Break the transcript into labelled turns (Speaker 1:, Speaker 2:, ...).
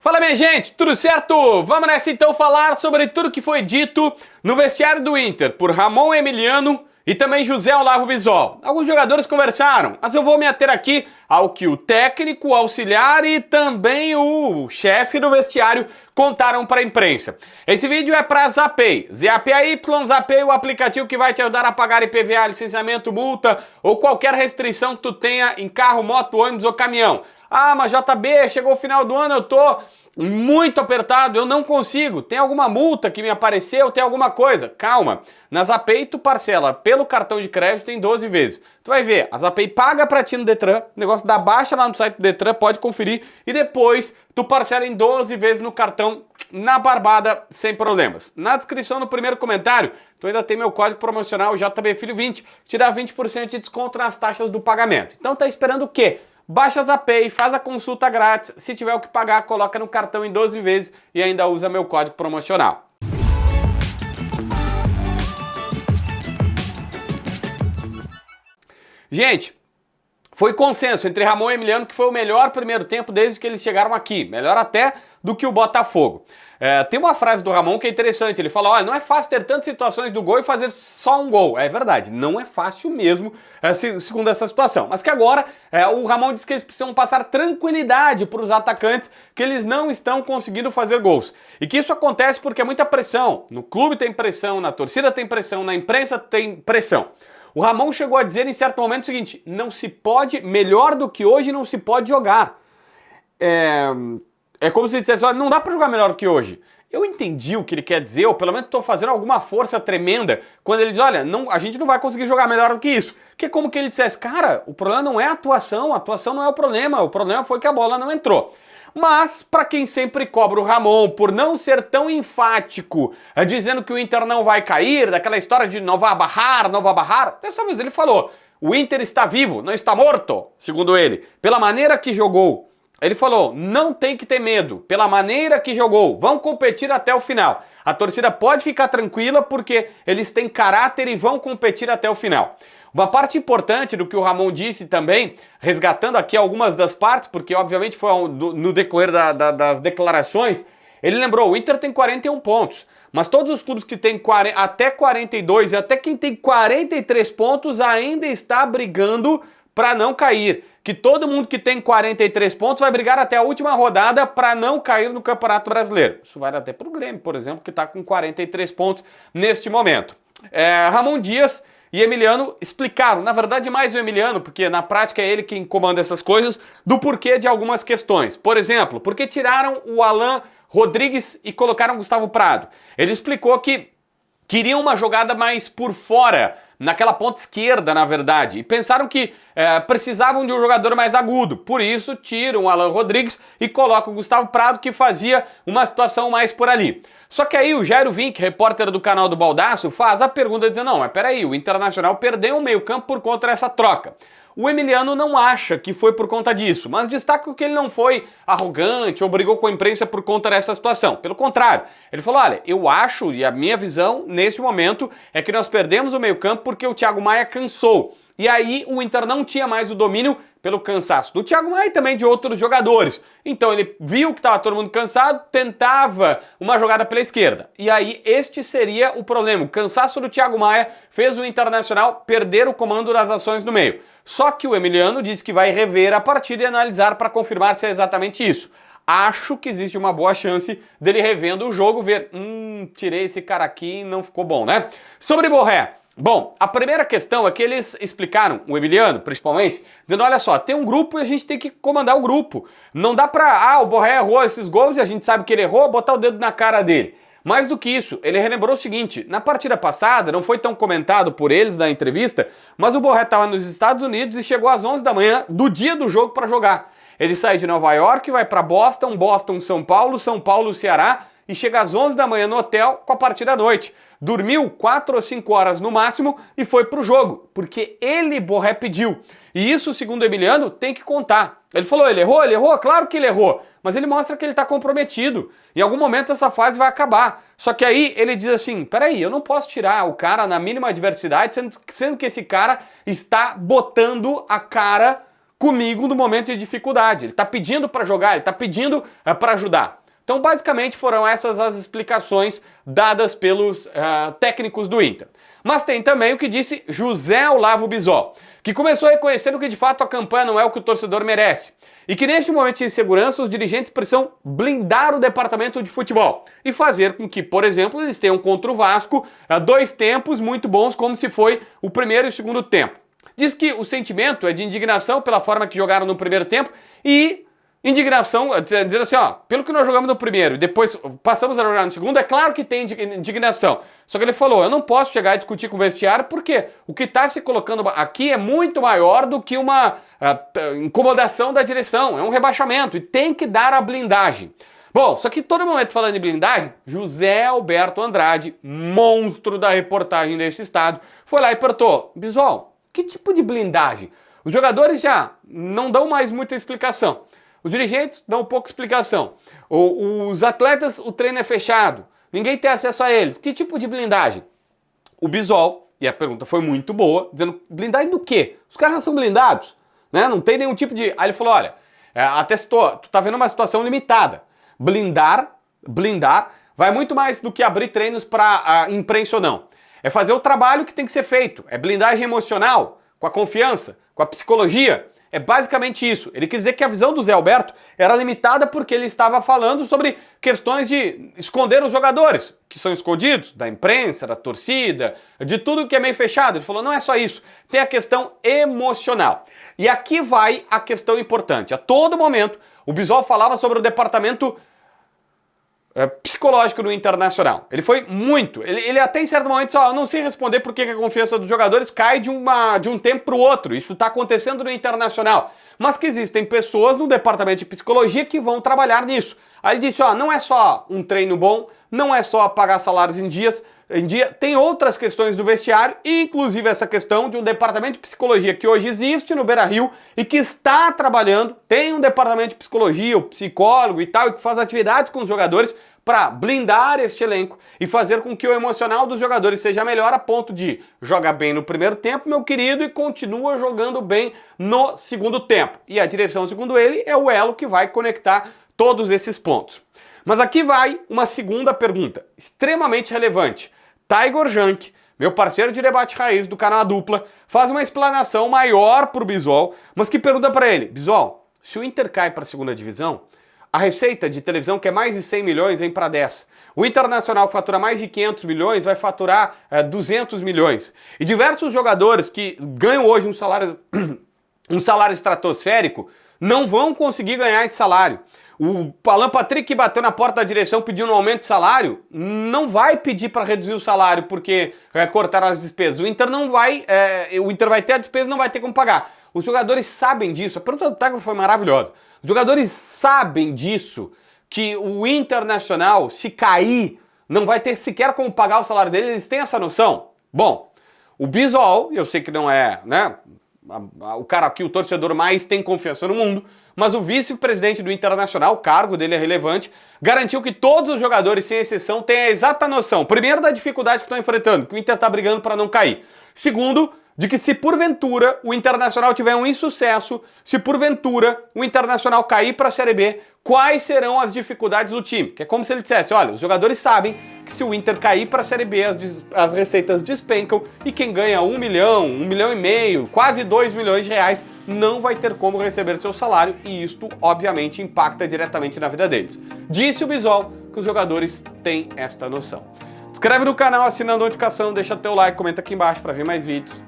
Speaker 1: Fala, minha gente, tudo certo? Vamos nessa então falar sobre tudo que foi dito no vestiário do Inter por Ramon Emiliano e também José Olavo Bisol. Alguns jogadores conversaram, mas eu vou me ater aqui ao que o técnico, o auxiliar e também o chefe do vestiário contaram para a imprensa. Esse vídeo é para Zapay, ZAPAY, Zapay, o aplicativo que vai te ajudar a pagar IPVA, licenciamento, multa ou qualquer restrição que tu tenha em carro, moto, ônibus ou caminhão. Ah, mas JB, chegou o final do ano, eu tô muito apertado, eu não consigo. Tem alguma multa que me apareceu, tem alguma coisa? Calma. Na Zapay tu parcela pelo cartão de crédito em 12 vezes. Tu vai ver, a Zapay paga pra ti no Detran, o negócio dá baixa lá no site do Detran, pode conferir, e depois tu parcela em 12 vezes no cartão, na barbada, sem problemas. Na descrição, no primeiro comentário, tu ainda tem meu código promocional JBFilho20, te dá 20% de desconto nas taxas do pagamento. Então tá esperando o quê? Baixa a Zapay, faz a consulta grátis, se tiver o que pagar, coloca no cartão em 12 vezes e ainda usa meu código promocional. Gente, foi consenso entre Ramon e Emiliano que foi o melhor primeiro tempo desde que eles chegaram aqui, melhor até do que o Botafogo. Tem uma frase do Ramon que é interessante, ele fala, olha, não é fácil ter tantas situações do gol e fazer só um gol. É verdade, não é fácil mesmo, segundo essa situação. Mas que agora, o Ramon diz que eles precisam passar tranquilidade para os atacantes, que eles não estão conseguindo fazer gols. E que isso acontece porque é muita pressão. No clube tem pressão, na torcida tem pressão, na imprensa tem pressão. O Ramon chegou a dizer em certo momento o seguinte, não se pode, melhor do que hoje, não se pode jogar. É como se dissesse, olha, não dá pra jogar melhor do que hoje. Eu entendi o que ele quer dizer, ou pelo menos estou fazendo alguma força tremenda, quando ele diz, olha, não, a gente não vai conseguir jogar melhor do que isso. Que é como que ele dissesse, cara, o problema não é a atuação não é o problema foi que a bola não entrou. Mas, para quem sempre cobra o Ramon por não ser tão enfático, dizendo que o Inter não vai cair, daquela história de não vai barrar, dessa vez ele falou, o Inter está vivo, não está morto, segundo ele, pela maneira que jogou. Ele falou, não tem que ter medo, pela maneira que jogou, vão competir até o final. A torcida pode ficar tranquila porque eles têm caráter e vão competir até o final. Uma parte importante do que o Ramon disse também, resgatando aqui algumas das partes, porque obviamente foi no decorrer das declarações, ele lembrou, o Inter tem 41 pontos, mas todos os clubes que têm até 42 e até quem tem 43 pontos ainda está brigando para não cair. Que todo mundo que tem 43 pontos vai brigar até a última rodada para não cair no Campeonato Brasileiro. Isso vale até para o Grêmio, por exemplo, que está com 43 pontos neste momento. Ramon Dias e Emiliano explicaram, na verdade mais o Emiliano, porque na prática é ele quem comanda essas coisas, do porquê de algumas questões. Por exemplo, por que tiraram o Alan Rodrigues e colocaram o Gustavo Prado? Ele explicou que queriam uma jogada mais por fora, naquela ponta esquerda, na verdade, e pensaram que precisavam de um jogador mais agudo, por isso tiram o Alan Rodrigues e colocam o Gustavo Prado, que fazia uma situação mais por ali. Só que aí o Jairo Vink, repórter do canal do Baldaço, faz a pergunta dizendo, não, mas peraí, o Internacional perdeu o meio campo por conta dessa troca. O Emiliano não acha que foi por conta disso, mas destaca que ele não foi arrogante ou brigou com a imprensa por conta dessa situação. Pelo contrário, ele falou, olha, eu acho, e a minha visão neste momento, é que nós perdemos o meio-campo porque o Thiago Maia cansou. E aí o Inter não tinha mais o domínio pelo cansaço do Thiago Maia e também de outros jogadores. Então ele viu que estava todo mundo cansado, tentava uma jogada pela esquerda. E aí este seria o problema. O cansaço do Thiago Maia fez o Internacional perder o comando das ações no meio. Só que o Emiliano disse que vai rever a partida e analisar para confirmar se é exatamente isso. Acho que existe uma boa chance dele revendo o jogo, ver, tirei esse cara aqui e não ficou bom, né? Sobre Borré. Bom, a primeira questão é que eles explicaram, o Emiliano principalmente, dizendo, olha só, tem um grupo e a gente tem que comandar o grupo. Não dá pra, o Borré errou esses gols e a gente sabe que ele errou, botar o dedo na cara dele. Mais do que isso, ele relembrou o seguinte, na partida passada, não foi tão comentado por eles na entrevista, mas o Borré estava nos Estados Unidos e chegou às 11 da manhã do dia do jogo para jogar. Ele sai de Nova York, vai para Boston, São Paulo, Ceará e chega às 11 da manhã no hotel com a partida à noite. Dormiu 4 ou 5 horas no máximo e foi pro jogo, porque ele, Borré, pediu. E isso, segundo o Emiliano, tem que contar. Ele falou, ele errou? Claro que ele errou. Mas ele mostra que ele está comprometido. Em algum momento essa fase vai acabar. Só que aí ele diz assim, peraí, eu não posso tirar o cara na mínima adversidade, sendo que esse cara está botando a cara comigo no momento de dificuldade. Ele está pedindo para jogar, ele está pedindo para ajudar. Então, basicamente, foram essas as explicações dadas pelos técnicos do Inter. Mas tem também o que disse José Olavo Bisol, que começou reconhecendo que, de fato, a campanha não é o que o torcedor merece. E que, neste momento de insegurança, os dirigentes precisam blindar o departamento de futebol e fazer com que, por exemplo, eles tenham contra o Vasco 2 tempos muito bons, como se foi o primeiro e o segundo tempo. Diz que o sentimento é de indignação pela forma que jogaram no primeiro tempo e indignação, dizer assim, ó, pelo que nós jogamos no primeiro e depois passamos a jogar no segundo, é claro que tem indignação. Só que ele falou, eu não posso chegar e discutir com o vestiário porque o que está se colocando aqui é muito maior do que uma incomodação da direção, é um rebaixamento e tem que dar a blindagem. Bom, só que todo momento falando de blindagem, José Alberto Andrade, monstro da reportagem desse estado, foi lá e perguntou, Bisol, que tipo de blindagem? Os jogadores já não dão mais muita explicação. Os dirigentes dão pouca explicação. Os atletas, o treino é fechado. Ninguém tem acesso a eles. Que tipo de blindagem? O Bisol, e a pergunta foi muito boa, dizendo, blindagem do quê? Os caras já são blindados, né? Não tem nenhum tipo de... Aí ele falou, olha, até tu tá vendo uma situação limitada. Blindar, vai muito mais do que abrir treinos para imprensa ou não. É fazer o trabalho que tem que ser feito. É blindagem emocional, com a confiança, com a psicologia. É basicamente isso. Ele quis dizer que a visão do Zé Alberto era limitada porque ele estava falando sobre questões de esconder os jogadores, que são escondidos da imprensa, da torcida, de tudo que é meio fechado. Ele falou, não é só isso, tem a questão emocional. E aqui vai a questão importante. A todo momento, o Bisol falava sobre o departamento psicológico no Internacional. Ele foi muito. Ele até em certo momento disse, eu não sei responder porque a confiança dos jogadores cai de um tempo para o outro. Isso está acontecendo no Internacional. Mas que existem pessoas no departamento de psicologia que vão trabalhar nisso. Aí ele disse, não é só um treino bom, não é só pagar salários em dia, tem outras questões do vestiário, inclusive essa questão de um departamento de psicologia que hoje existe no Beira-Rio e que está trabalhando, tem um departamento de psicologia, o psicólogo e tal, e que faz atividades com os jogadores para blindar este elenco e fazer com que o emocional dos jogadores seja melhor a ponto de jogar bem no primeiro tempo, meu querido, e continua jogando bem no segundo tempo. E a direção, segundo ele, é o elo que vai conectar todos esses pontos. Mas aqui vai uma segunda pergunta, extremamente relevante. Taigor Jank, meu parceiro de debate raiz do canal A Dupla, faz uma explanação maior para o Bisol, mas que pergunta para ele, Bisol, se o Inter cai para a segunda divisão, a receita de televisão, que é mais de 100 milhões, vem para 10. O Internacional, que fatura mais de 500 milhões, vai faturar 200 milhões. E diversos jogadores que ganham hoje um salário estratosférico não vão conseguir ganhar esse salário. O Alan Patrick, que bateu na porta da direção pedindo um aumento de salário, não vai pedir para reduzir o salário porque cortaram as despesas. O Inter vai ter a despesa e não vai ter como pagar. Os jogadores sabem disso. A pergunta do Taigor foi maravilhosa. Os jogadores sabem disso, que o Internacional, se cair, não vai ter sequer como pagar o salário dele. Eles têm essa noção? Bom, o Bisol, eu sei que não é, né, o cara aqui, o torcedor mais tem confiança no mundo, mas o vice-presidente do Internacional, o cargo dele é relevante, garantiu que todos os jogadores, sem exceção, têm a exata noção, primeiro, da dificuldade que estão enfrentando, que o Inter está brigando para não cair. Segundo, de que se porventura o Internacional tiver um insucesso, se porventura o Internacional cair para a Série B, quais serão as dificuldades do time? Que é como se ele dissesse, olha, os jogadores sabem que se o Inter cair para a Série B, as receitas despencam e quem ganha 1 milhão, 1,5 milhão, quase 2 milhões de reais, não vai ter como receber seu salário e isto, obviamente, impacta diretamente na vida deles. Disse o Bisol que os jogadores têm esta noção. Se inscreve no canal, assina a notificação, deixa teu like, comenta aqui embaixo para ver mais vídeos.